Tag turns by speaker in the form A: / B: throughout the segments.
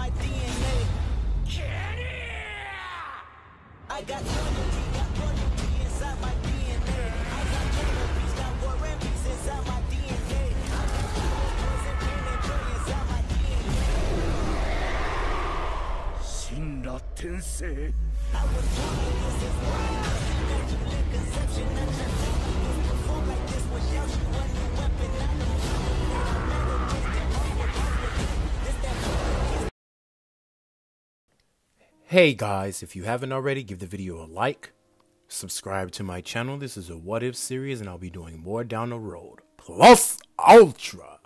A: my DNA. I got loyalty inside my DNA. I got peace, got war and peace inside my DNA. I got poison, pain, and joy inside my DNA. 死んだ天性 I was born like this is why I immaculate conception. I just perform like this without you. A new weapon, I know.
B: Hey guys, if you haven't already, give the video a like, subscribe to my channel. This is a what if series and I'll be doing more down the road. Plus Ultra!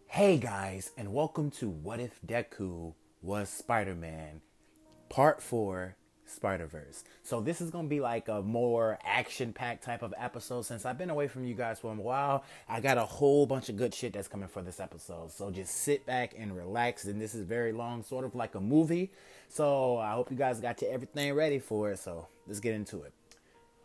B: Hey guys, and welcome to What If Deku Was Spider-Man Part 4 Spider-Verse. So this is going to be like a more action-packed type of episode. Since I've been away from you guys for a while, I got a whole bunch of good shit that's coming for this episode. So just sit back and relax. And this is very long, sort of like a movie. So I hope you guys got everything ready for it. So let's get into it.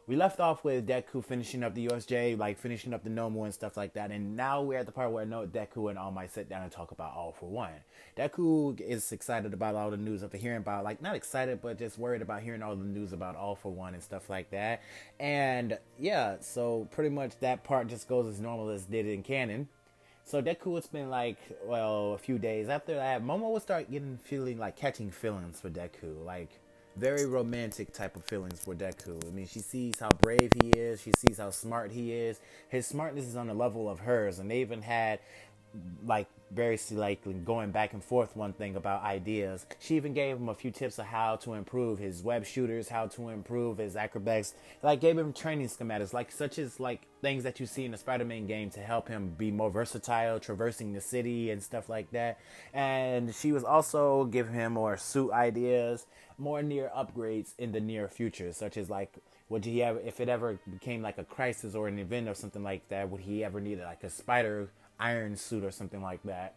B: We left off with Deku finishing up the USJ, like finishing up the Nomu and stuff like that. And now we're at the part where Deku and All Might sit down and talk about All for One. Deku is excited about all the news after hearing about, like, not excited, but just worried about hearing all the news about All for One and stuff like that. And yeah, so pretty much that part just goes as normal as did in canon. So Deku would spend like, well, a few days after that, Momo would start catching feelings for Deku, like very romantic type of feelings for Deku. I mean, she sees how brave he is. She sees how smart he is. His smartness is on the level of hers. And they even had, like, very going back and forth one thing about ideas. She even gave him a few tips of how to improve his web shooters, how to improve his acrobatics. Like, gave him training schematics, such as things that you see in the Spider-Man game to help him be more versatile, traversing the city and stuff like that. And she was also giving him more suit ideas, more near upgrades in the near future, such as would he ever, if it ever became like a crisis or an event or something like that, would he ever need like a spider iron suit or something like that.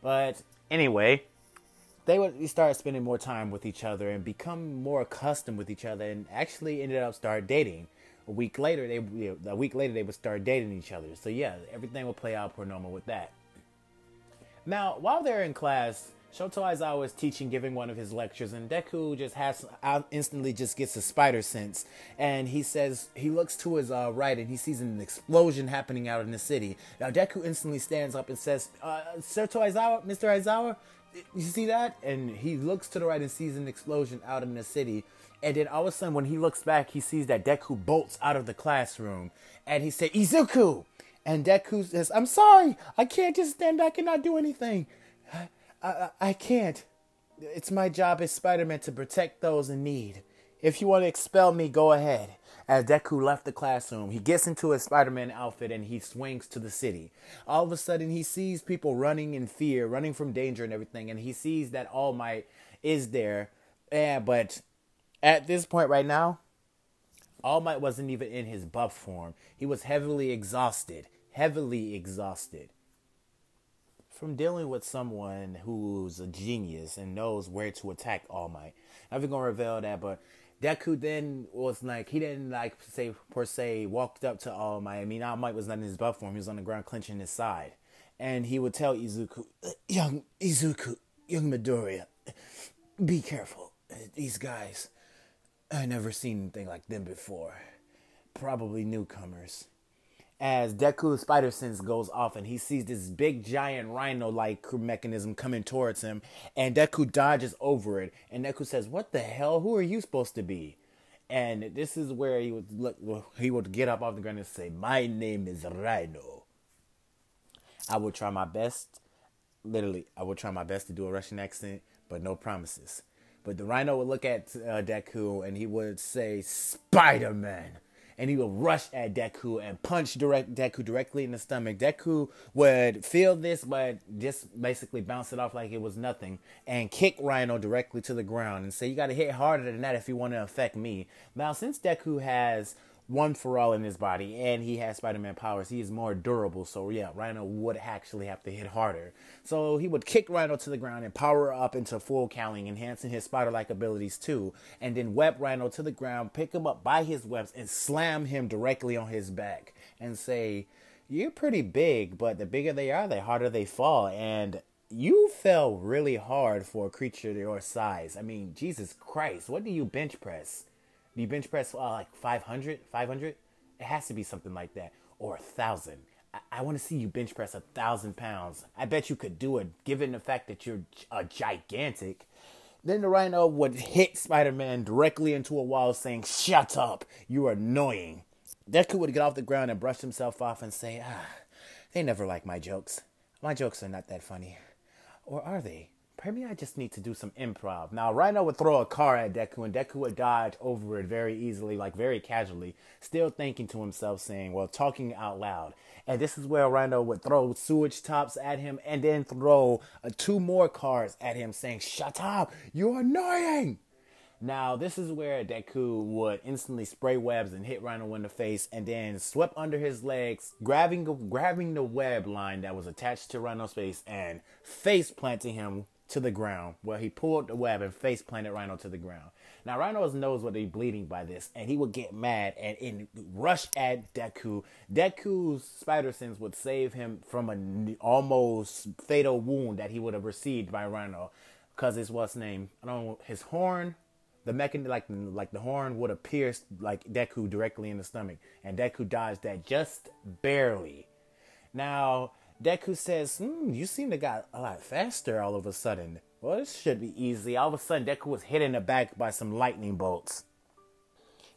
B: But anyway, they started spending more time with each other and become more accustomed with each other, and actually ended up start dating. A week later they would start dating each other. So yeah, everything will play out per normal with that. Now, while they're in class, Shoto Aizawa is teaching, giving one of his lectures, and Deku instantly gets a spider sense, and he looks to his right, and he sees an explosion happening out in the city. Now Deku instantly stands up and says, Shoto Aizawa, Mr. Aizawa, you see that? And he looks to the right and sees an explosion out in the city, and then all of a sudden when he looks back, he sees that Deku bolts out of the classroom, and he said, Izuku! And Deku says, I'm sorry, I can't just stand back and not do anything. I can't. It's my job as Spider-Man to protect those in need. If you want to expel me, go ahead. As Deku left the classroom, he gets into his Spider-Man outfit and he swings to the city. All of a sudden, he sees people running in fear, running from danger and everything, and he sees that All Might is there. But at this point right now, All Might wasn't even in his buff form. He was heavily exhausted. From dealing with someone who's a genius and knows where to attack All Might. I'm not gonna reveal that, but Deku then was like, he didn't walked up to All Might. I mean, All Might was not in his buff form. He was on the ground clenching his side. And he would tell Izuku, young Midoriya, be careful. These guys, I've never seen anything like them before. Probably newcomers. As Deku's spider sense goes off and he sees this big giant rhino-like mechanism coming towards him, and Deku dodges over it, and Deku says, what the hell? Who are you supposed to be? And this is where he would get up off the ground and say, my name is Rhino. I will try my best to do a Russian accent, but no promises. But the Rhino would look at Deku and he would say, Spider-Man. And he would rush at Deku and punch Deku directly in the stomach. Deku would feel this, but just basically bounce it off like it was nothing. And kick Rhino directly to the ground and say, you got to hit harder than that if you want to affect me. Now, since Deku has one for all in his body and he has Spider-Man powers, he is more durable. So yeah, Rhino would actually have to hit harder. So he would kick Rhino to the ground and power up into full cowling, enhancing his spider-like abilities too, and then web Rhino to the ground, pick him up by his webs and slam him directly on his back and say, you're pretty big, but the bigger they are, the harder they fall. And you fell really hard for a creature your size. I mean, Jesus Christ, what do you bench press? Do you bench press like 500? 500? It has to be something like that. Or 1,000. I want to see you bench press 1,000 pounds. I bet you could do it, given the fact that you're a gigantic. Then the rhino would hit Spider-Man directly into a wall saying, "Shut up, you're annoying." Deku would get off the ground and brush himself off and say, they never like my jokes. My jokes are not that funny. Or are they? Maybe I just need to do some improv. Now, Rhino would throw a car at Deku, and Deku would dodge over it very easily, like very casually, still thinking to himself, saying, well, talking out loud. And this is where Rhino would throw sewage tops at him, and then throw 2 more cars at him, saying, "Shut up, you're annoying." Now, this is where Deku would instantly spray webs and hit Rhino in the face, and then swept under his legs, grabbing the web line that was attached to Rhino's face and face planting him to the ground. Well, he pulled the web and face planted Rhino to the ground. Now, Rhino's nose would be bleeding by this, and he would get mad and rush at Deku. Deku's spider sense would save him from an almost fatal wound that he would have received by Rhino, because his what's name? I don't know, his horn. The mechanism, like the horn, would have pierced like Deku directly in the stomach, and Deku dodged that just barely. Now Deku says, "You seem to got a lot faster all of a sudden." Well, this should be easy. All of a sudden, Deku was hit in the back by some lightning bolts.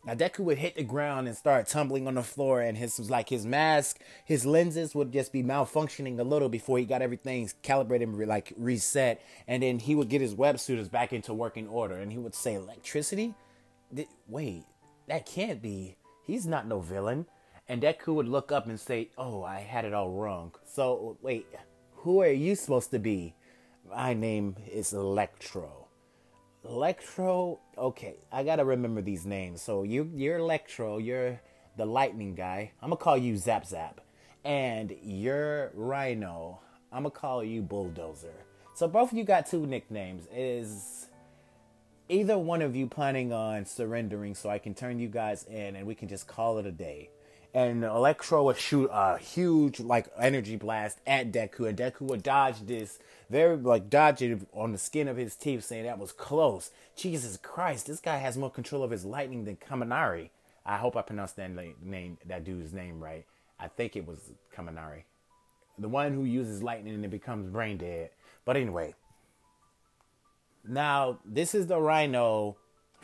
B: Now Deku would hit the ground and start tumbling on the floor, and his mask, his lenses would just be malfunctioning a little before he got everything calibrated and reset, and then he would get his web suiters back into working order, and he would say, "Electricity? Wait, that can't be. He's not no villain." And Deku would look up and say, "Oh, I had it all wrong. So wait, who are you supposed to be?" "My name is Electro." Electro, okay, I gotta remember these names. So you're Electro, you're the lightning guy. I'm gonna call you Zap Zap. And you're Rhino. I'm gonna call you Bulldozer. So both of you got 2 nicknames. Is either one of you planning on surrendering so I can turn you guys in and we can just call it a day? And Electro would shoot a huge energy blast at Deku, and Deku would dodge this, dodge it on the skin of his teeth, saying that was close. Jesus Christ, this guy has more control of his lightning than Kaminari. I hope I pronounced that dude's name right. I think it was Kaminari, the one who uses lightning and it becomes brain dead. But anyway, now this is the Rhino.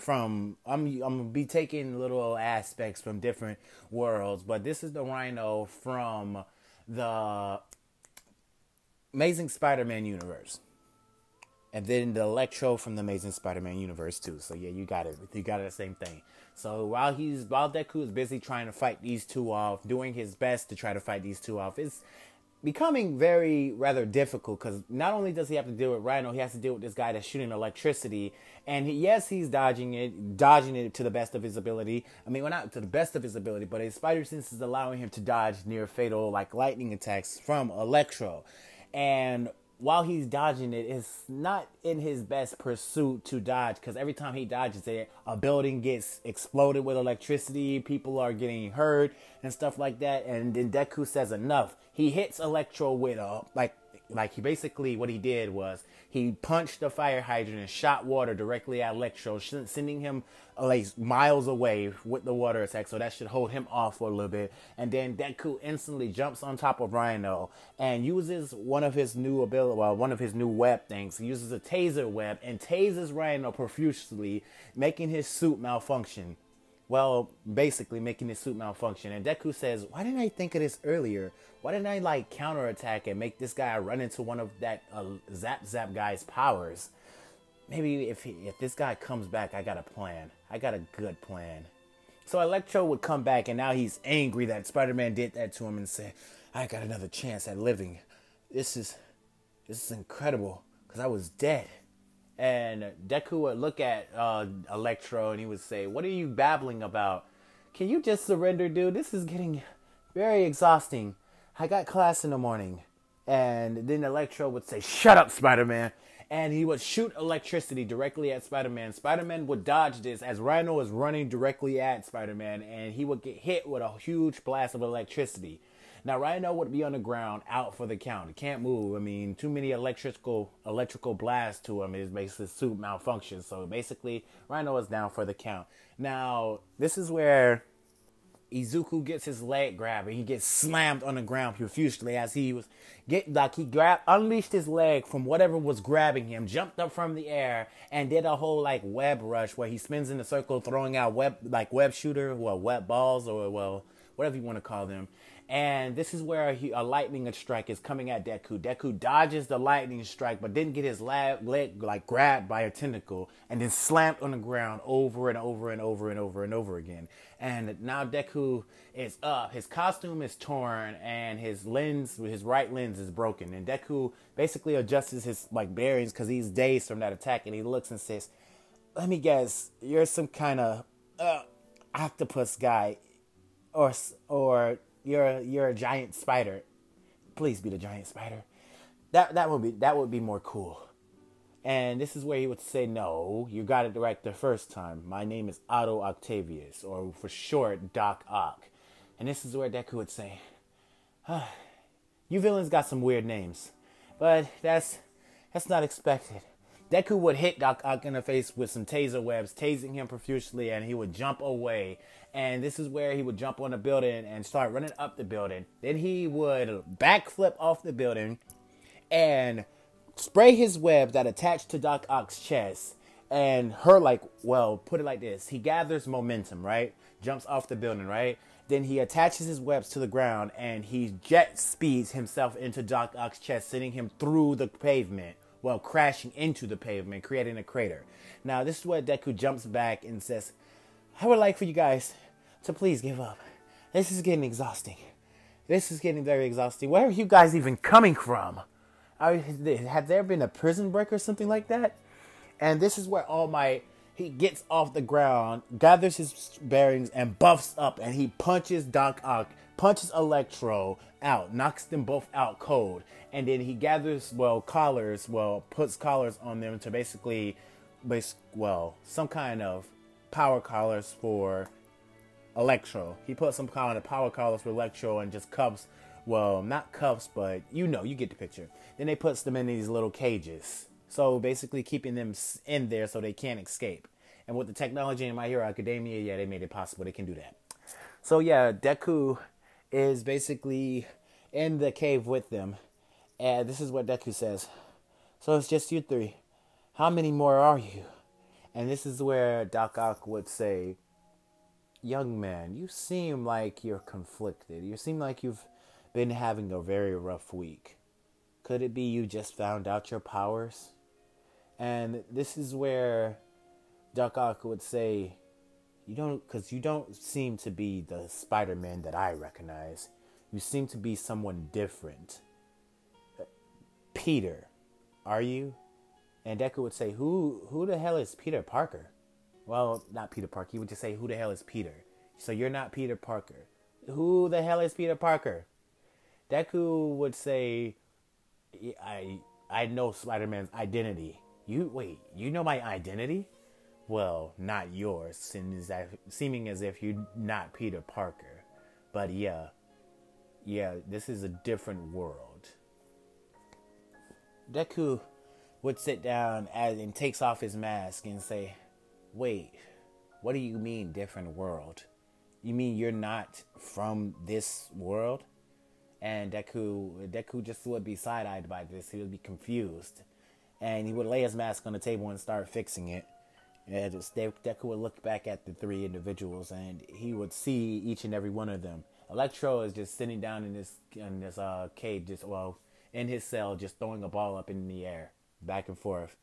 B: I'm gonna be taking little aspects from different worlds, but this is the Rhino from the Amazing Spider-Man universe, and then the Electro from the Amazing Spider-Man universe too. So yeah, you got it. You got it, the same thing. So while Deku is busy trying to fight these 2 off, doing his best to try to fight these 2 off, it's becoming rather difficult, because not only does he have to deal with Rhino, he has to deal with this guy that's shooting electricity, and he's dodging it to the best of his ability. I mean, well, not to the best of his ability, but his spider sense is allowing him to dodge near fatal lightning attacks from Electro. And while he's dodging it, it's not in his best pursuit to dodge, because every time he dodges it, a building gets exploded with electricity, people are getting hurt and stuff like that. And then Deku says enough. He hits Electro with he basically, what he did was he punched the fire hydrant and shot water directly at Electro, sending him miles away with the water attack. So that should hold him off for a little bit. And then Deku instantly jumps on top of Rhino and uses one of his new web things. He uses a taser web and tases Rhino profusely, making his suit malfunction. Well, basically making his suit malfunction. And Deku says, "Why didn't I think of this earlier? Why didn't I counterattack and make this guy run into one of that Zap Zap guy's powers? Maybe if this guy comes back, I got a plan. I got a good plan." So Electro would come back, and now he's angry that Spider-Man did that to him, and say, "I got another chance at living. This is incredible, because I was dead." And Deku would look at Electro and he would say, "What are you babbling about? Can you just surrender, dude? This is getting very exhausting. I got class in the morning." And then Electro would say, "Shut up, Spider-Man." And he would shoot electricity directly at Spider-Man. Spider-Man would dodge this as Rhino was running directly at Spider-Man, and he would get hit with a huge blast of electricity. Now Rhino would be on the ground, out for the count. He can't move. I mean, too many electrical blasts to him. It makes his suit malfunction. So basically, Rhino is down for the count. Now, this is where Izuku gets his leg grabbed and he gets slammed on the ground profusely as he was unleashed his leg from whatever was grabbing him, jumped up from the air and did a whole like web rush where he spins in a circle throwing out web shooter, web balls or whatever you want to call them. And this is where a lightning strike is coming at Deku. Deku dodges the lightning strike, but didn't get his leg like grabbed by a tentacle and then slammed on the ground over and over and over and over and over again. And now Deku is up. His costume is torn and his right lens is broken. And Deku basically adjusts his like bearings because he's dazed from that attack. And he looks and says, "Let me guess, you're some kind of octopus guy, or you're a giant spider. Please be the giant spider. That would be more cool." And this is where he would say, "No, you got it right the first time. My name is Otto Octavius, or for short, Doc Ock." And this is where Deku would say, "You villains got some weird names, but that's not expected." Deku would hit Doc Ock in the face with some taser webs, tasing him profusely, and he would jump away. And this is where he would jump on the building and start running up the building. Then he would backflip off the building and spray his webs that attached to Doc Ock's chest. And put it like this. He gathers momentum, right? Jumps off the building, right? Then he attaches his webs to the ground and he jet speeds himself into Doc Ock's chest, sending him through the pavement. Crashing into the pavement, creating a crater. Now, this is where Deku jumps back and says, "I would like for you guys to please give up. This is getting exhausting. This is getting very exhausting. Where are you guys even coming from? Had there been a prison break or something like that?" And this is where he gets off the ground, gathers his bearings, and buffs up, and he punches Doc Ock, punches Electro out, knocks them both out cold. And then he gathers, puts collars on them to basically, some kind of power collars for Electro. He put some kind of power collars for Electro and just cuffs, not cuffs, but you get the picture. Then they puts them in these little cages. So basically keeping them in there so they can't escape. And with the technology in My Hero Academia, they made it possible they can do that. So yeah, Deku is basically in the cave with them. And this is what Deku says. "So it's just you three. How many more are you?" And this is where Doc Ock would say, "Young man, you seem like you're conflicted. You seem like you've been having a very rough week. Could it be you just found out your powers?" And this is where Doc Ock would say, you don't seem to be the Spider-Man that I recognize. You seem to be someone different. Peter, are you?" And Deku would say, who the hell is Peter Parker? Well, not Peter Parker. He would just say, "Who the hell is Peter?" "So you're not Peter Parker." "Who the hell is Peter Parker?" Deku would say, I know Spider-Man's identity." You know my identity?" "Well, not yours, seeming as if you're not Peter Parker. But yeah, this is a different world." Deku would sit down and takes off his mask and say, "Wait, what do you mean different world? You mean you're not from this world?" And Deku just would be side-eyed by this. He would be confused. And he would lay his mask on the table and start fixing it. And Deku would look back at the three individuals and he would see each and every one of them. Electro is just sitting down in this cage, in his cell, just throwing a ball up in the air, back and forth.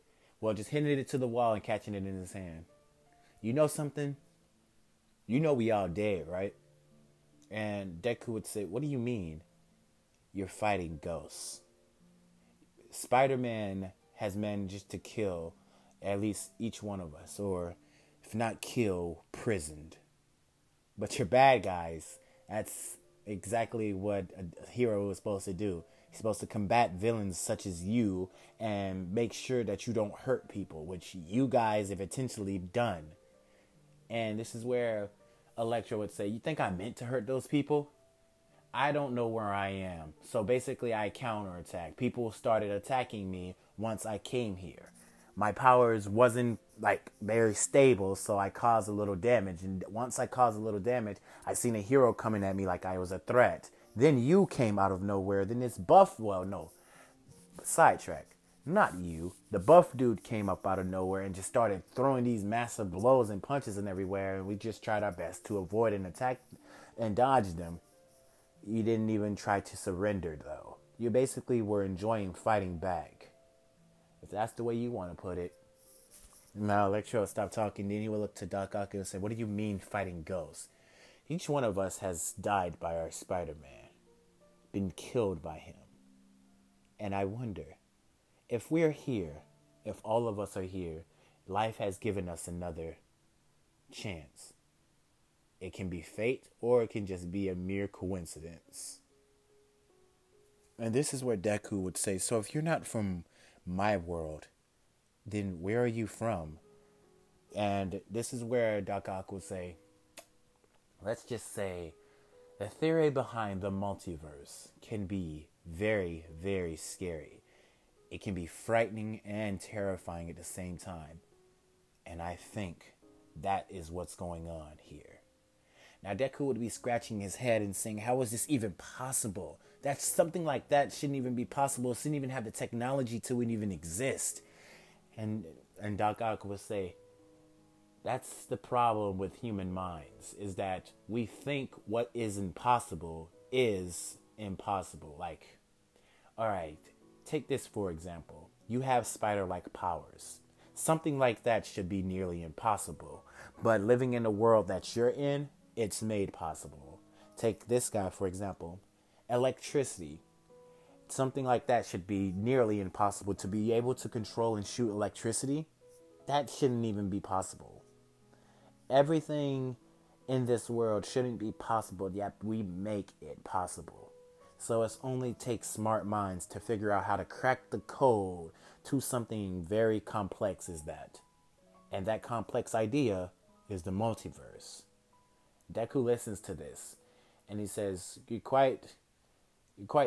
B: Just hitting it to the wall and catching it in his hand. "You know something? You know we all dead, right?" And Deku would say, "What do you mean?" "You're fighting ghosts. Spider-Man has managed to kill at least each one of us, or if not kill, prisoned. But you're bad guys. That's exactly what a hero is supposed to do. He's supposed to combat villains such as you and make sure that you don't hurt people, which you guys have intentionally done." And this is where Electro would say, "You think I meant to hurt those people? I don't know where I am. So basically I counterattack. People started attacking me once I came here. My powers wasn't like very stable, so I caused a little damage. And once I caused a little damage, I seen a hero coming at me like I was a threat. Then you came out of nowhere. Then this buff, well, no, sidetrack. Not you. The buff dude came up out of nowhere and just started throwing these massive blows and punches and everywhere. And we just tried our best to avoid an attack and dodge them. You didn't even try to surrender, though. You basically were enjoying fighting back. If that's the way you want to put it. Now, Electro stopped talking. Then he would look to Doc Ock and say, what do you mean fighting ghosts? Each one of us has died by our Spider-Man. Been killed by him. And I wonder, if we're here, if all of us are here, life has given us another chance. It can be fate, or it can just be a mere coincidence. And this is where Deku would say, so if you're not from my world, then where are you from? And this is where Doc Ock would say, let's just say, the theory behind the multiverse can be very, very scary. It can be frightening and terrifying at the same time. And I think that is what's going on here. Now, Deku would be scratching his head and saying, how is this even possible? That's something like that shouldn't even be possible. It shouldn't even have the technology to even exist. And Doc Ock would say, that's the problem with human minds, is that we think what is impossible is impossible. Like, all right, take this for example. You have spider-like powers. Something like that should be nearly impossible. But living in the world that you're in, it's made possible. Take this guy, for example. Electricity. Something like that should be nearly impossible. To be able to control and shoot electricity, that shouldn't even be possible. Everything in this world shouldn't be possible, yet we make it possible. So it only takes smart minds to figure out how to crack the code to something very complex as that. And that complex idea is the multiverse. Deku listens to this and he says, you're quite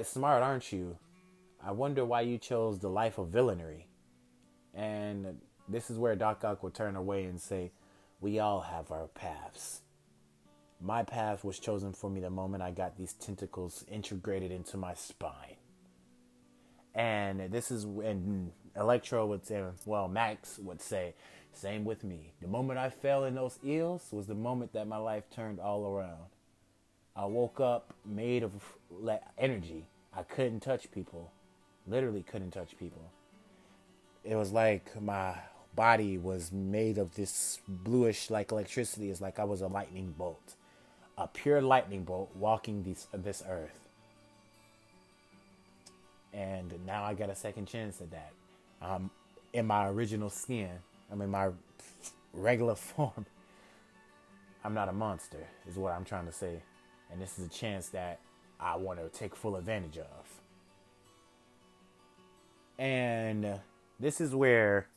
B: smart, aren't you? I wonder why you chose the life of villainy. And this is where Doc Ock will turn away and say, we all have our paths. My path was chosen for me the moment I got these tentacles integrated into my spine. And this is when Electro would say, well, Max would say, same with me. The moment I fell in those eels was the moment that my life turned all around. I woke up made of energy. I couldn't touch people. Literally couldn't touch people. It was like my body was made of this bluish like electricity. It's like I was a lightning bolt. A pure lightning bolt walking this earth. And now I got a second chance at that. In my original skin. I'm in my regular form. I'm not a monster, is what I'm trying to say. And this is a chance that I want to take full advantage of. And this is where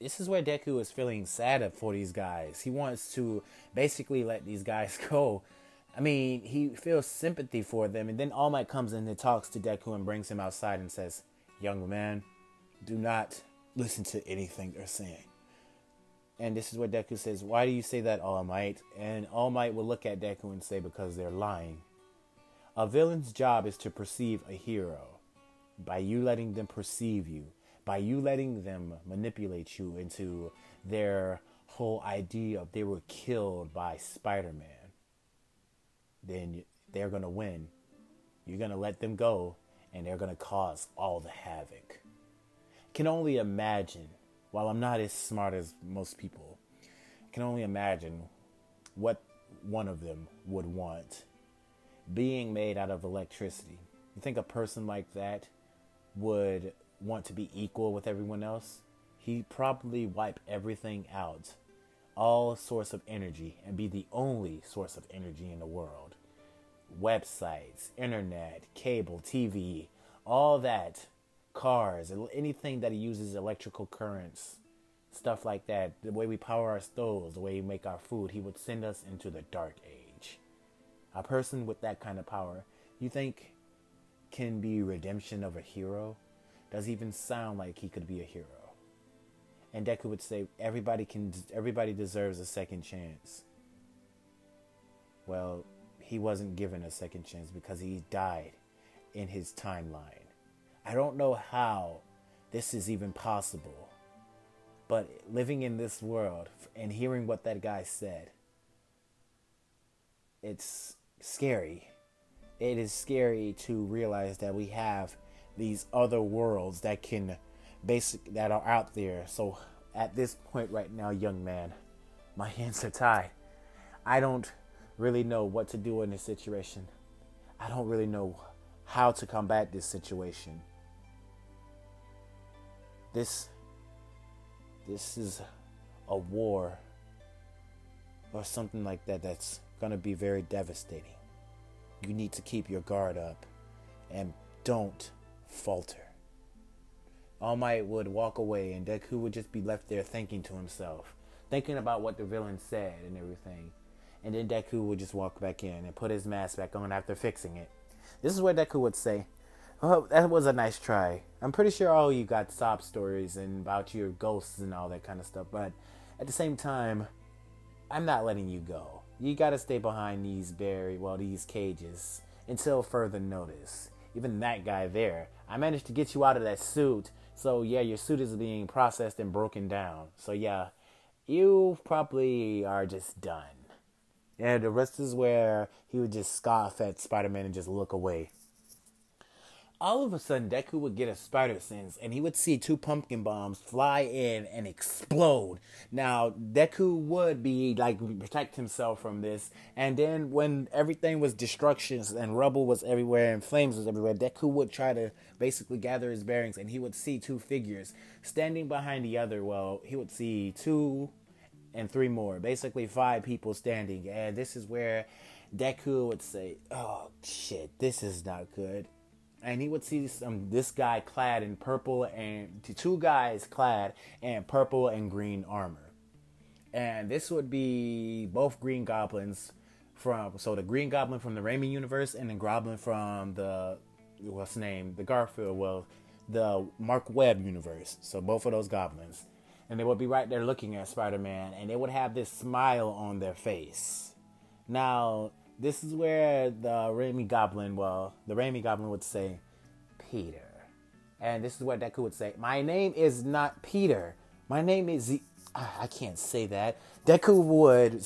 B: Deku is feeling sad for these guys. He wants to basically let these guys go. I mean, he feels sympathy for them. And then All Might comes in and talks to Deku and brings him outside and says, young man, do not listen to anything they're saying. And this is what Deku says, why do you say that, All Might? And All Might will look at Deku and say, because they're lying. A villain's job is to perceive a hero. By you letting them perceive you, by you letting them manipulate you into their whole idea of they were killed by Spider-Man, then they're going to win. You're going to let them go, and they're going to cause all the havoc. I can only imagine, while I'm not as smart as most people, I can only imagine what one of them would want. Being made out of electricity. You think a person like that would want to be equal with everyone else? He'd probably wipe everything out, all source of energy, and be the only source of energy in the world. Websites, internet, cable, TV, all that, cars, anything that uses electrical currents, stuff like that, the way we power our stoves, the way we make our food, he would send us into the dark age. A person with that kind of power, you think can be redemption of a hero? Does even sound like he could be a hero. And Deku would say, everybody deserves a second chance. Well, he wasn't given a second chance because he died in his timeline. I don't know how this is even possible, but living in this world and hearing what that guy said, it's scary. It is scary to realize that we have these other worlds that that are out there. So at this point right now, young man, my hands are tied. I don't really know what to do in this situation. I don't really know how to combat this situation. This is a war or something like that that's gonna be very devastating. You need to keep your guard up and don't falter. All Might would walk away and Deku would just be left there thinking to himself, thinking about what the villain said and everything. And then Deku would just walk back in and put his mask back on after fixing it. This is where Deku would say, "Oh, that was a nice try. I'm pretty sure all you got sob stories and about your ghosts and all that kind of stuff, but at the same time, I'm not letting you go. You gotta stay behind these cages until further notice. Even that guy there, I managed to get you out of that suit, so yeah, your suit is being processed and broken down. So yeah, you probably are just done." And the rest is where he would just scoff at Spider-Man and just look away. All of a sudden, Deku would get a spider sense, and he would see 2 pumpkin bombs fly in and explode. Now, Deku would be, protect himself from this, and then when everything was destruction and rubble was everywhere and flames was everywhere, Deku would try to basically gather his bearings, and he would see 2 figures standing behind the other. Well, he would see 2 and 3 more, basically 5 people standing, and this is where Deku would say, "Oh, shit, this is not good." And he would see this guy clad in purple and 2 guys clad in purple and green armor. And this would be both Green Goblins the Green Goblin from the Raimi universe and the Goblin from the Mark Webb universe. So both of those goblins. And they would be right there looking at Spider-Man and they would have this smile on their face. Now, this is where the Raimi Goblin would say, "Peter." And this is where Deku would say, "My name is not Peter. My name is I can't say that." Deku would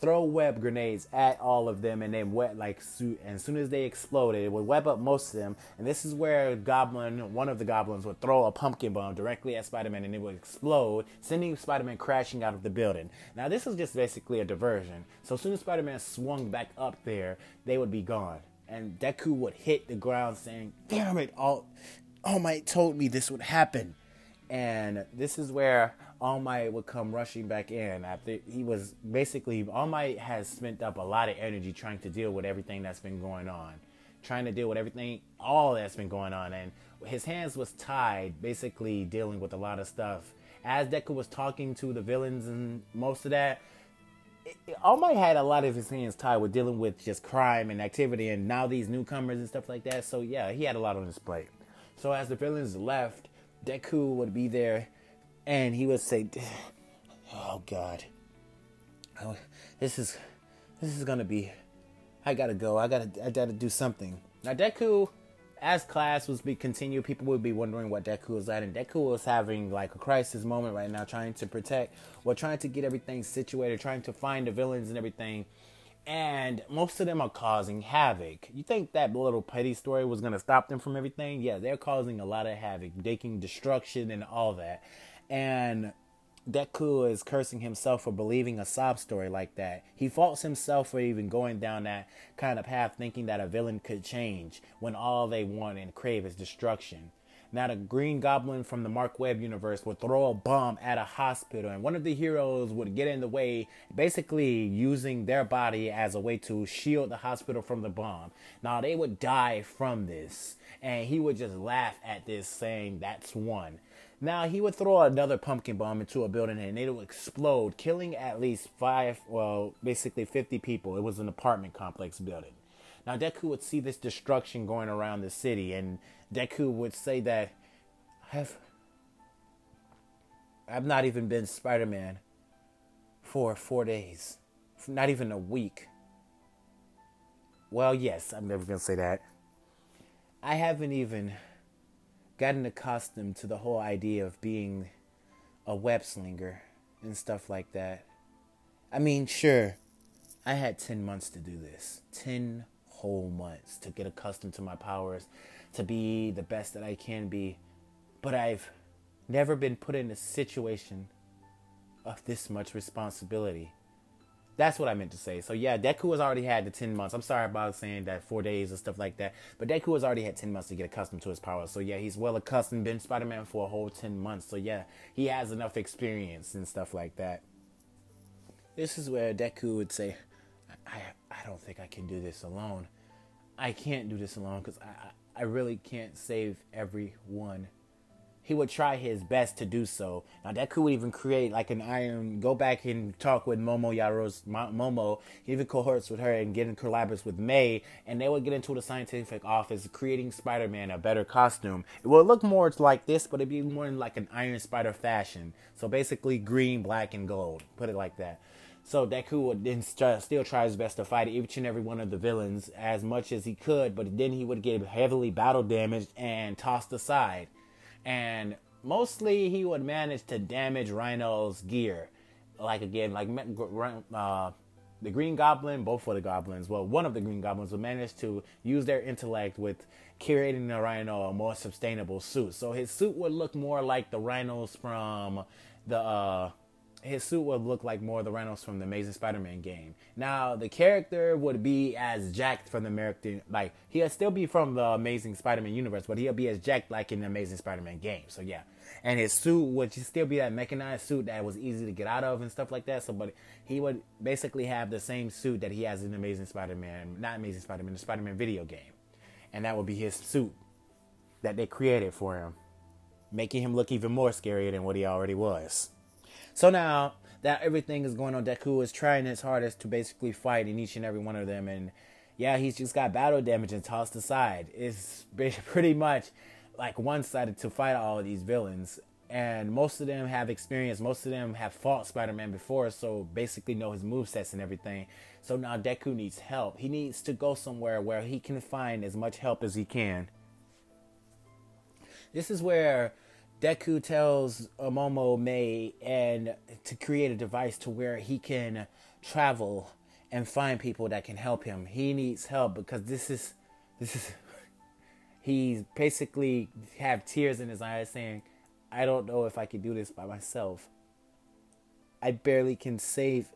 B: throw web grenades at all of them, and then as soon as they exploded, it would web up most of them. And this is where one of the goblins would throw a pumpkin bomb directly at Spider-Man, and it would explode, sending Spider-Man crashing out of the building. Now, this is just basically a diversion. So as soon as Spider-Man swung back up there, they would be gone. And Deku would hit the ground saying, "Damn it, All Might told me this would happen." And this is where All Might would come rushing back in after All Might has spent up a lot of energy trying to deal with everything that's been going on. All that's been going on. And his hands was tied, basically dealing with a lot of stuff. As Deku was talking to the villains and most of that, All Might had a lot of his hands tied with dealing with just crime and activity and now these newcomers and stuff like that. So yeah, he had a lot on his plate. So as the villains left, Deku would be there, and he would say, "Oh God, this is gonna be. I gotta go. I gotta do something." Now Deku, as class was continue, people would be wondering what Deku was at, and Deku was having a crisis moment right now, trying to get everything situated, trying to find the villains and everything. And most of them are causing havoc. You think that little petty story was going to stop them from everything? Yeah, they're causing a lot of havoc, making destruction and all that. And Deku is cursing himself for believing a sob story like that. He faults himself for even going down that kind of path, thinking that a villain could change when all they want and crave is destruction. Now, the Green Goblin from the Mark Webb universe would throw a bomb at a hospital, and one of the heroes would get in the way, basically using their body as a way to shield the hospital from the bomb. Now, they would die from this, and he would just laugh at this, saying, "That's one." Now, he would throw another pumpkin bomb into a building, and it would explode, killing at least basically 50 people. It was an apartment complex building. Now, Deku would see this destruction going around the city, and Deku would say that, I've not even been Spider-Man for 4 days. Not even a week. Well, yes, I'm never going to say that. I haven't even gotten accustomed to the whole idea of being a web slinger and stuff like that. I mean, sure, I had 10 months to do this. 10 whole months to get accustomed to my powers, to be the best that I can be. But I've never been put in a situation of this much responsibility. That's what I meant to say. So yeah, Deku has already had the 10 months. I'm sorry about saying that 4 days and stuff like that. But Deku has already had 10 months to get accustomed to his powers. So yeah, he's well accustomed, been Spider-Man for a whole 10 months. So yeah, he has enough experience and stuff like that. This is where Deku would say, I don't think I can do this alone. I can't do this alone because I really can't save everyone. He would try his best to do so. Now, Deku would even create like an iron, go back and talk with Momo. He even cohorts with her and get in collaborates with May. And they would get into the scientific office, creating Spider-Man a better costume. It would look more like this, but it'd be more in like an Iron Spider fashion. So basically green, black, and gold. Put it like that. So Deku would then still try his best to fight each and every one of the villains as much as he could. But then he would get heavily battle damaged and tossed aside. And mostly he would manage to damage Rhino's gear. Like again, like the Green Goblin, both of the goblins, well, one of the Green Goblins would manage to use their intellect with creating the Rhino a more sustainable suit. So his suit would look more like the Rhinos from the his suit would look like more of the Rhinos from the Amazing Spider-Man game. Now, the character would be as jacked from the American, like, he'll still be from the Amazing Spider-Man universe, but he'll be as jacked like in the Amazing Spider-Man game. So, yeah. And his suit would still be that mechanized suit that was easy to get out of and stuff like that. So, but he would basically have the same suit that he has in Amazing Spider-Man, not Amazing Spider-Man, the Spider-Man video game. And that would be his suit that they created for him, making him look even more scarier than what he already was. So now that everything is going on, Deku is trying his hardest to basically fight in each and every one of them. And yeah, he's just got battle damage and tossed aside. It's pretty much like one-sided to fight all of these villains. And most of them have experience. Most of them have fought Spider-Man before, so basically know his movesets and everything. So now Deku needs help. He needs to go somewhere where he can find as much help as he can. This is where Deku tells Momo May and to create a device to where he can travel and find people that can help him. He needs help because this is he's basically have tears in his eyes saying, I don't know if I can do this by myself. I barely can save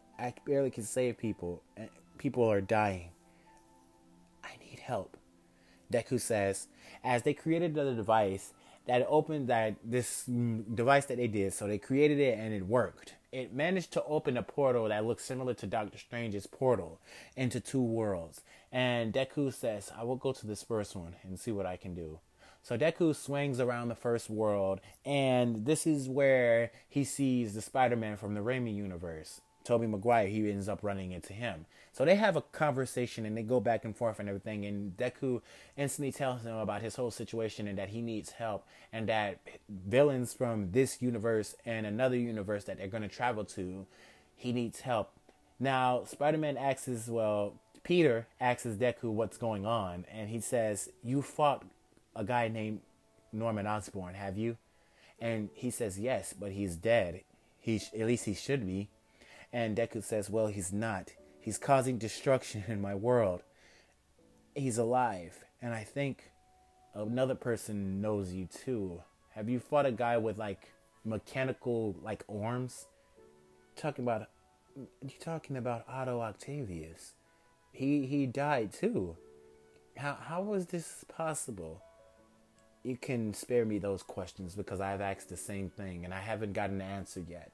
B: people. People are dying. I need help. Deku says, as they created the device that opened this device that they did. So they created it and it worked. It managed to open a portal that looks similar to Doctor Strange's portal into two worlds. And Deku says, I will go to this first one and see what I can do. So Deku swings around the first world, and this is where he sees the Spider-Man from the Raimi universe. Tobey Maguire, he ends up running into him. So they have a conversation and they go back and forth and everything. And Deku instantly tells him about his whole situation and that he needs help. And that villains from this universe and another universe that they're going to travel to, he needs help. Now, Spider-Man Peter asks Deku what's going on. And he says, you fought a guy named Norman Osborn, have you? And he says, yes, but he's dead. At least he should be. And Deku says, well, he's not. He's causing destruction in my world. He's alive. And I think another person knows you too. Have you fought a guy with like mechanical like arms? You're talking about Otto Octavius. He died too. How was this possible? you can spare me those questions because I've asked the same thing and I haven't gotten an answer yet.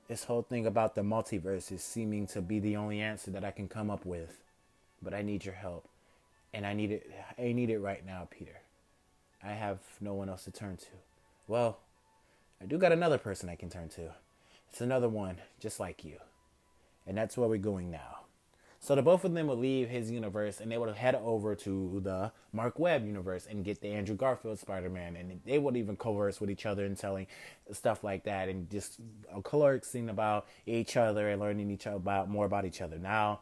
B: This whole thing about the multiverse is seeming to be the only answer that I can come up with. But I need your help. And I need it right now, Peter. I have no one else to turn to. Well, I do got another person I can turn to. It's another one just like you. And that's where we're going now. So the both of them would leave his universe and they would head over to the Mark Webb universe and get the Andrew Garfield Spider-Man. And they would even converse with each other and telling stuff like that and just conversing about each other and learning more about each other. Now,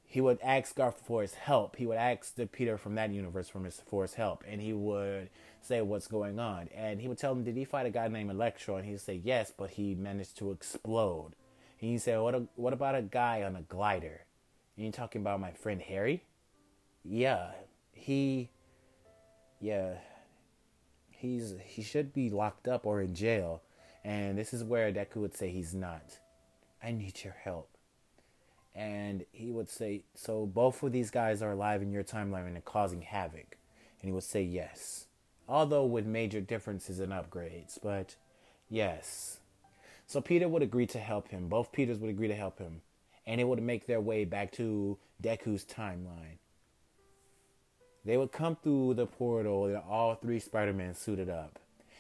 B: he would ask Garfield for his help. He would ask the Peter from that universe for his help. And he would say what's going on. And he would tell him, did he fight a guy named Electro? And he'd say yes, but he managed to explode. And he said, what about a guy on a glider? And you talking about my friend Harry? Yeah, he should be locked up or in jail. And this is where Deku would say he's not. I need your help. And he would say, so both of these guys are alive in your timeline and causing havoc. And he would say yes. Although with major differences and upgrades, but yes. So Peter would agree to help him. Both Peters would agree to help him. And they would make their way back to Deku's timeline. They would come through the portal and all three Spider-Men suited up.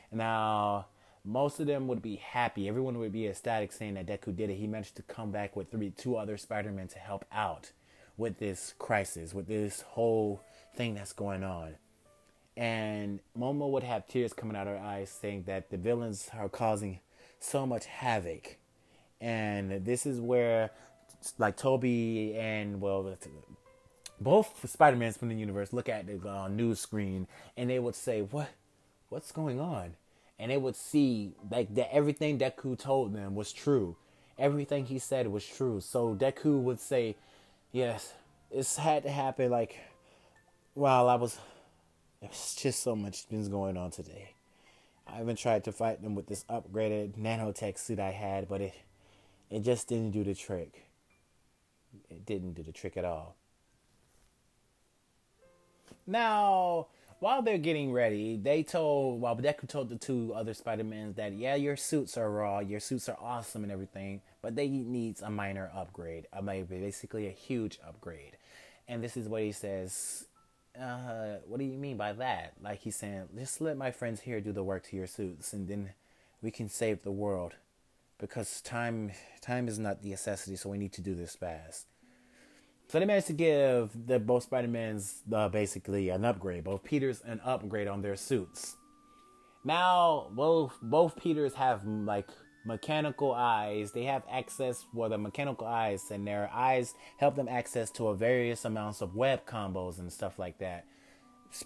B: Now, most of them would be happy. Everyone would be ecstatic saying that Deku did it. He managed to come back with two other Spider-Men to help out with this crisis, with this whole thing that's going on. And Momo would have tears coming out of her eyes saying that the villains are causing so much havoc. And this is where, like, Toby and, both Spider-Mans from the universe look at the news screen and they would say, what's going on? And they would see like that everything Deku told them was true. Everything he said was true. So Deku would say, yes, it's had to happen like while it's just so much things going on today. I even tried to fight them with this upgraded nanotech suit I had, but it just didn't do the trick. It didn't do the trick at all. Now, while they're getting ready, Deku told the two other Spider-Mans that, yeah, your suits are raw, your suits are awesome and everything, but they need a minor upgrade, basically a huge upgrade. And this is what he says, what do you mean by that? Like he's saying, just let my friends here do the work to your suits, and then we can save the world. Because time is not the necessity, so we need to do this fast. So they managed to give both Spider-Mans basically an upgrade. Both Peters an upgrade on their suits. Now, both Peters have like mechanical eyes. They have access with the mechanical eyes, and their eyes help them access to various amounts of web combos and stuff like that. The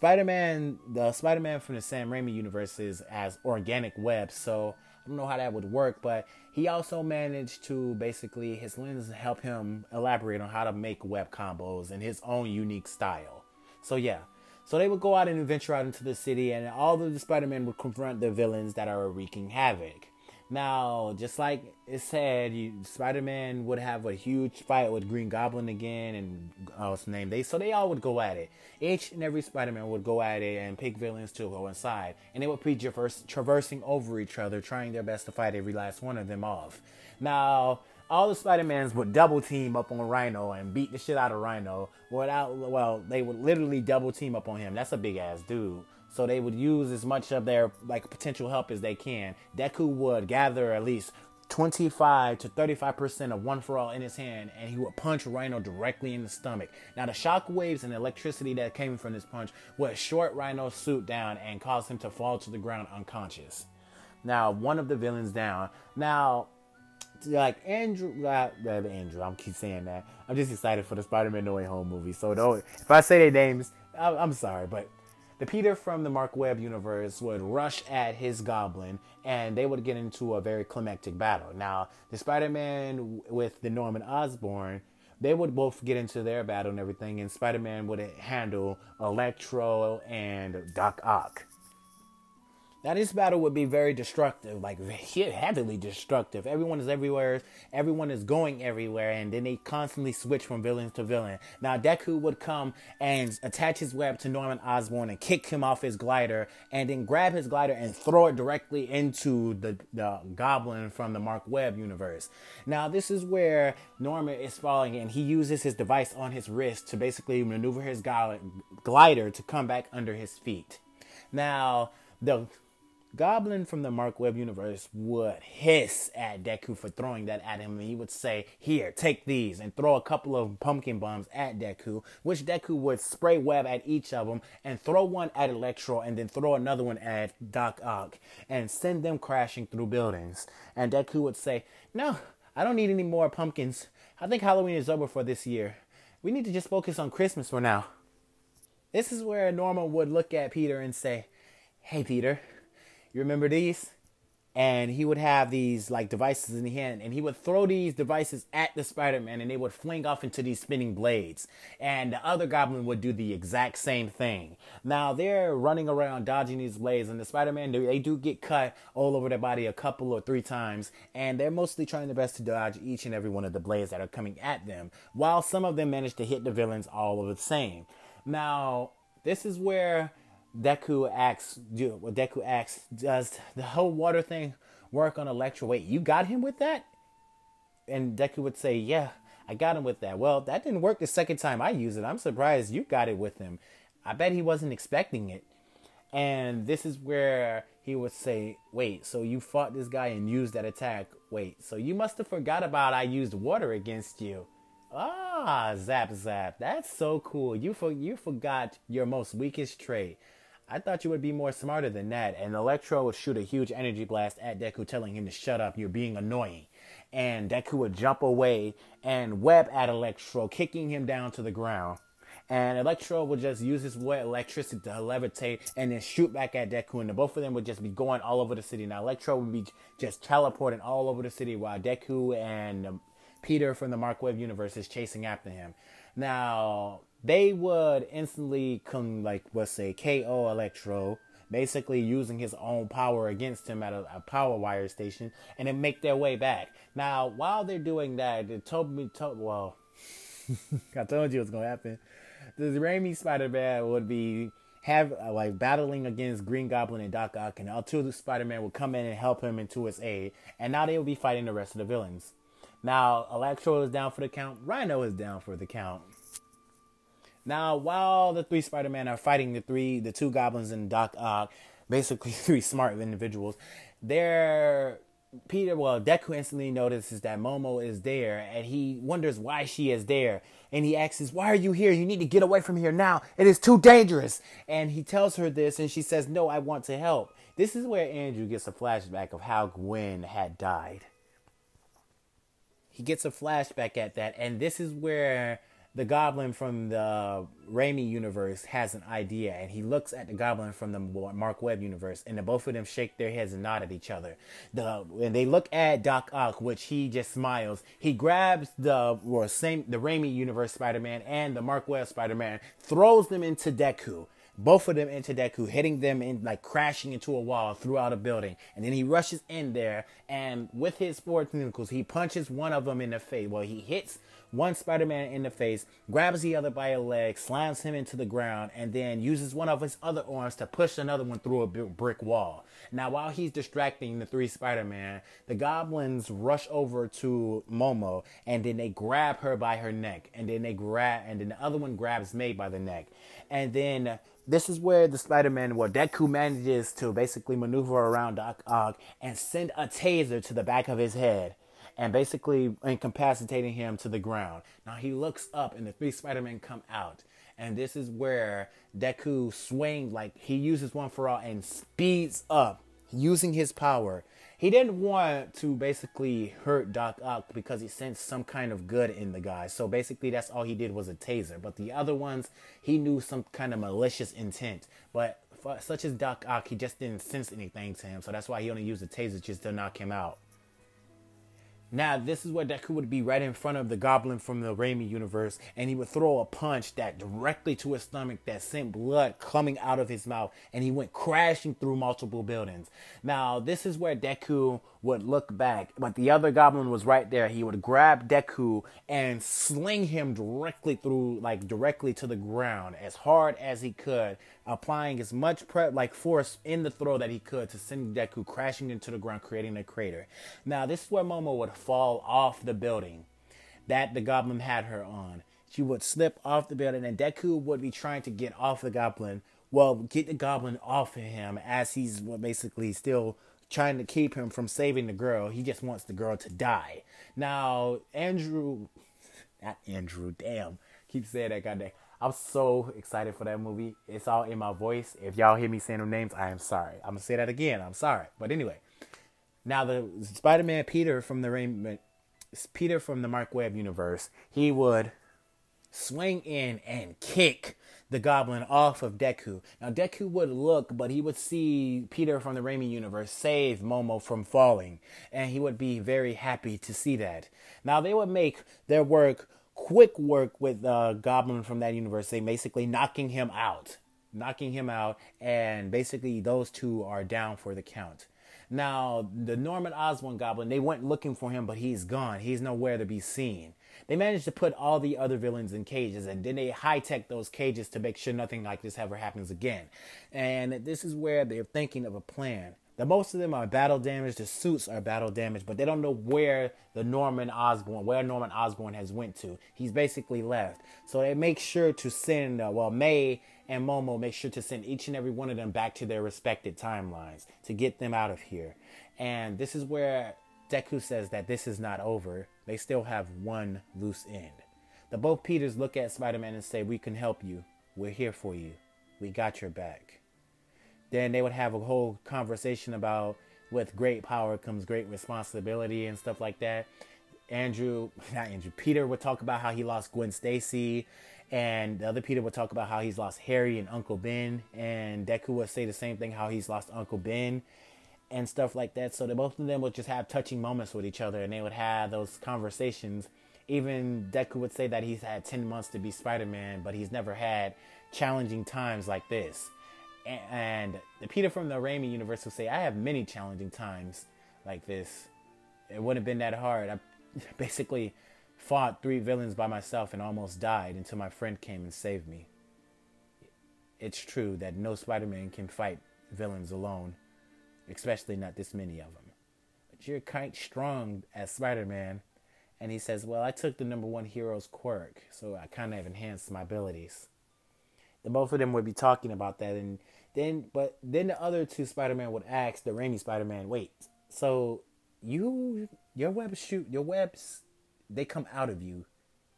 B: Spider-Man from the Sam Raimi universe has organic webs, so I don't know how that would work, but he also managed to basically, his lenses help him elaborate on how to make web combos in his own unique style. So yeah, so they would go out and venture out into the city, and all of the Spider-Men would confront the villains that are wreaking havoc. Now, just like it said, Spider-Man would have a huge fight with Green Goblin again, and what's the name? They all would go at it. Each and every Spider-Man would go at it and pick villains to go inside, and they would be traversing over each other, trying their best to fight every last one of them off. Now, all the Spider-Mans would double team up on Rhino and beat the shit out of Rhino. They would literally double team up on him. That's a big ass dude. So they would use as much of their potential help as they can. Deku would gather at least 25 to 35% of One For All in his hand, and he would punch Rhino directly in the stomach. Now the shock waves and electricity that came from this punch would short Rhino's suit down and cause him to fall to the ground unconscious. Now one of the villains down. Now, Andrew, I keep saying that. I'm just excited for the Spider-Man No Way Home movie. So if I say their names, I'm sorry, but the Peter from the Mark Webb universe would rush at his goblin, and they would get into a very climactic battle. Now, the Spider-Man with the Norman Osborn, they would both get into their battle and everything, and Spider-Man would handle Electro and Doc Ock. Now this battle would be very destructive, like heavily destructive. Everyone is everywhere, everyone is going everywhere, and then they constantly switch from villain to villain. Now Deku would come and attach his web to Norman Osborn and kick him off his glider, and then grab his glider and throw it directly into the goblin from the Mark Webb universe. Now this is where Norman is falling, and he uses his device on his wrist to basically maneuver his glider to come back under his feet. Now the Goblin from the Mark Webb universe would hiss at Deku for throwing that at him, and he would say, "Here, take these," and throw a couple of pumpkin bombs at Deku, which Deku would spray web at each of them, and throw one at Electro, and then throw another one at Doc Ock, and send them crashing through buildings. And Deku would say, "No, I don't need any more pumpkins. I think Halloween is over for this year. We need to just focus on Christmas for now." This is where Norma would look at Peter and say, "Hey, Peter, you remember these?" And he would have these like devices in his hand, and he would throw these devices at the Spider-Man, and they would fling off into these spinning blades. And the other goblin would do the exact same thing. Now they're running around dodging these blades, and the Spider-Man, they do get cut all over their body a couple or 3 times, and they're mostly trying their best to dodge each and every one of the blades that are coming at them, while some of them manage to hit the villains all of the same. Now this is where Deku asks, does the whole water thing work on Electro? Wait, you got him with that? And Deku would say, "Yeah, I got him with that." "Well, that didn't work the second time I used it. I'm surprised you got it with him. I bet he wasn't expecting it." And this is where he would say, "Wait, so you fought this guy and used that attack? Wait, so you must have forgot about I used water against you." Ah, zap zap. That's so cool. You forgot your most weakest trait. I thought you would be more smarter than that. And Electro would shoot a huge energy blast at Deku, telling him to shut up, you're being annoying. And Deku would jump away and web at Electro, kicking him down to the ground. And Electro would just use his electricity to levitate and then shoot back at Deku. And the both of them would just be going all over the city. Now Electro would be just teleporting all over the city while Deku and Peter from the Mark Webb universe is chasing after him. Now they would instantly KO Electro, basically using his own power against him at a power wire station, and then make their way back. Now, while they're doing that, I told you what's gonna happen. The Raimi Spider-Man would be battling against Green Goblin and Doc Ock, and two of the Spider-Man would come in and help him into his aid, and now they will be fighting the rest of the villains. Now, Electro is down for the count. Rhino is down for the count. Now, while the 3 Spider-Men are fighting the 2 goblins and Doc Ock, basically 3 smart individuals, Deku instantly notices that Momo is there, and he wonders why she is there. And he asks, "Why are you here? You need to get away from here now. It is too dangerous." And he tells her this, and she says, "No, I want to help." This is where Andrew gets a flashback of how Gwen had died. He gets a flashback at that, and this is where the goblin from the Raimi universe has an idea, and he looks at the goblin from the Mark Webb universe, and the both of them shake their heads and nod at each other. When they look at Doc Ock, which he just smiles, he grabs the Raimi universe Spider-Man and the Mark Webb Spider-Man, throws them into Deku. Both of them into Deku, hitting them in crashing into a wall throughout a building. And then he rushes in there, and with his 4 tentacles, he punches one of them in the face. Well, he hits one Spider-Man in the face, grabs the other by a leg, slams him into the ground, and then uses one of his other arms to push another one through a brick wall. Now, while he's distracting the 3 Spider-Man, the goblins rush over to Momo, and then they grab her by her neck, and then the other one grabs May by the neck. And then this is where the Spider-Man, Deku manages to basically maneuver around Doc Ock and send a taser to the back of his head, and basically incapacitating him to the ground. Now he looks up, and the 3 Spider-Men come out. And this is where Deku swings, he uses One for All and speeds up, using his power. He didn't want to basically hurt Doc Ock because he sensed some kind of good in the guy. So basically that's all he did was a taser. But the other ones, he knew some kind of malicious intent. But such as Doc Ock, he just didn't sense anything to him. So that's why he only used the taser just to knock him out. Now, this is where Deku would be right in front of the goblin from the Raimi universe, and he would throw a punch that directly to his stomach that sent blood coming out of his mouth, and he went crashing through multiple buildings. Now, this is where Deku would look back, but the other goblin was right there. He would grab Deku and sling him directly through, like directly to the ground as hard as he could, applying as much force in the throw that he could to send Deku crashing into the ground, creating a crater. Now, this is where Momo would fall off the building that the goblin had her on. She would slip off the building, and Deku would be trying to get off the goblin. Well, get the goblin off of him as he's basically still trying to keep him from saving the girl. He just wants the girl to die. Now, not Andrew, damn. Keep saying that, goddamn. I'm so excited for that movie. It's all in my voice. If y'all hear me saying them names, I am sorry. I'm going to say that again. I'm sorry. But anyway. Now, the Spider-Man Peter from the Mark Webb universe, he would swing in and kick the goblin off of Deku. Now, Deku would look, but he would see Peter from the Raimi universe save Momo from falling. And he would be very happy to see that. Now, they would make their quick work with Goblin from that universe. They basically knocking him out, and basically those two are down for the count. Now, the Norman Osborn Goblin, they went looking for him, but he's gone. He's nowhere to be seen. They managed to put all the other villains in cages, and then they high-tech those cages to make sure nothing like this ever happens again. And this is where they're thinking of a plan. Most of them are battle damaged. The suits are battle damaged, but they don't know where Norman Osborn has went to. He's basically left. So they make sure to send, May and Momo make sure to send each and every one of them back to their respected timelines to get them out of here. And this is where Deku says that this is not over. They still have one loose end. The both Peters look at Spider-Man and say, "We can help you. We're here for you. We got your back." Then they would have a whole conversation about with great power comes great responsibility and stuff like that. Peter would talk about how he lost Gwen Stacy, and the other Peter would talk about how he's lost Harry and Uncle Ben, and Deku would say the same thing, how he's lost Uncle Ben and stuff like that. So both of them would just have touching moments with each other, and they would have those conversations. Even Deku would say that he's had 10 months to be Spider-Man, but he's never had challenging times like this. And the Peter from the Raimi universe would say, "I have many challenging times like this. It wouldn't have been that hard. I basically fought 3 villains by myself and almost died until my friend came and saved me." It's true that no Spider-Man can fight villains alone, especially not this many of them. But you're quite strong as Spider-Man. And he says, "Well, I took the number 1 hero's quirk, so I kind of enhanced my abilities." The both of them would be talking about that, and then the other 2 Spider-Man would ask the Raimi Spider-Man, "Wait, so your webs, they come out of you,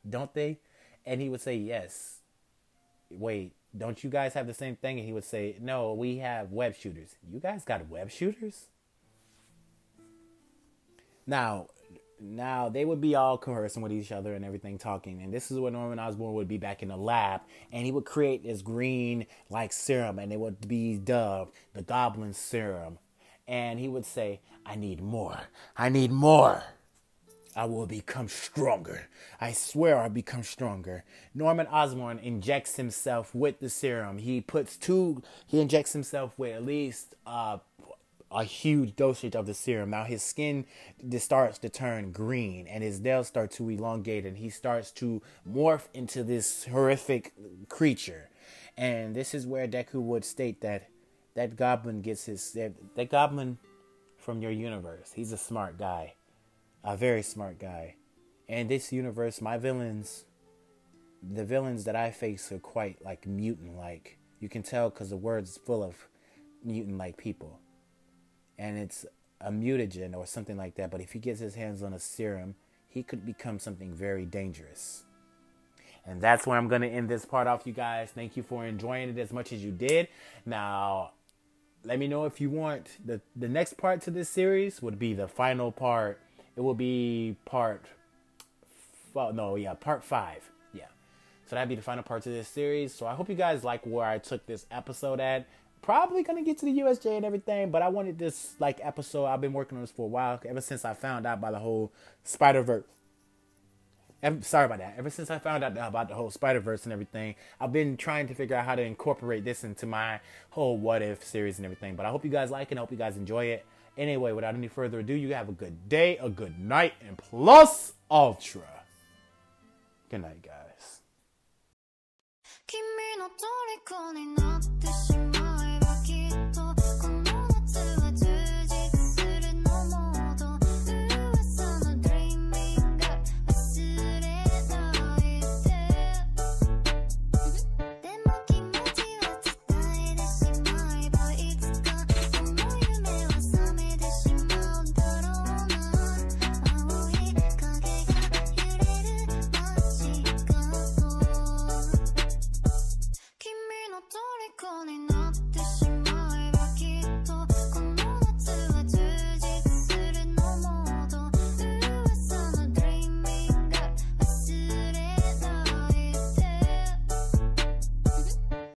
B: don't they?" And he would say, "Yes." "Wait, don't you guys have the same thing?" And he would say, "No, we have web shooters." "You guys got web shooters?" Now, they would be all conversing with each other and everything, talking. And this is where Norman Osborn would be back in the lab. And he would create this green, serum. And it would be dubbed the Goblin Serum. And he would say, "I need more. I need more. I will become stronger. I swear I'll become stronger." Norman Osborn injects himself with the serum. He injects himself with at least a huge dosage of the serum. Now his skin just starts to turn green, and his nails start to elongate, and he starts to morph into this horrific creature. And this is where Deku would state that goblin that goblin from your universe. He's a smart guy, a very smart guy. And this universe, the villains that I face are quite mutant-like. You can tell because the word's full of mutant-like people. And it's a mutagen or something like that. But if he gets his hands on a serum, he could become something very dangerous. And that's where I'm going to end this part off, you guys. Thank you for enjoying it as much as you did. Now, let me know if you want the next part to this series would be the final part. It will be part 5. Yeah. So that'd be the final part to this series. So I hope you guys like where I took this episode at. probably gonna get to the USJ and everything, but I wanted this like episode. I've been working on this for a while, ever since I found out about the whole Spider-Verse. Sorry about that. Ever since I found out about the whole Spider-Verse and everything, I've been trying to figure out how to incorporate this into my whole What If series and everything. But I hope you guys like it. I hope you guys enjoy it. Anyway, without any further ado, you have a good day, a good night, and plus ultra. Good night, guys.
C: 君の虜になってしまう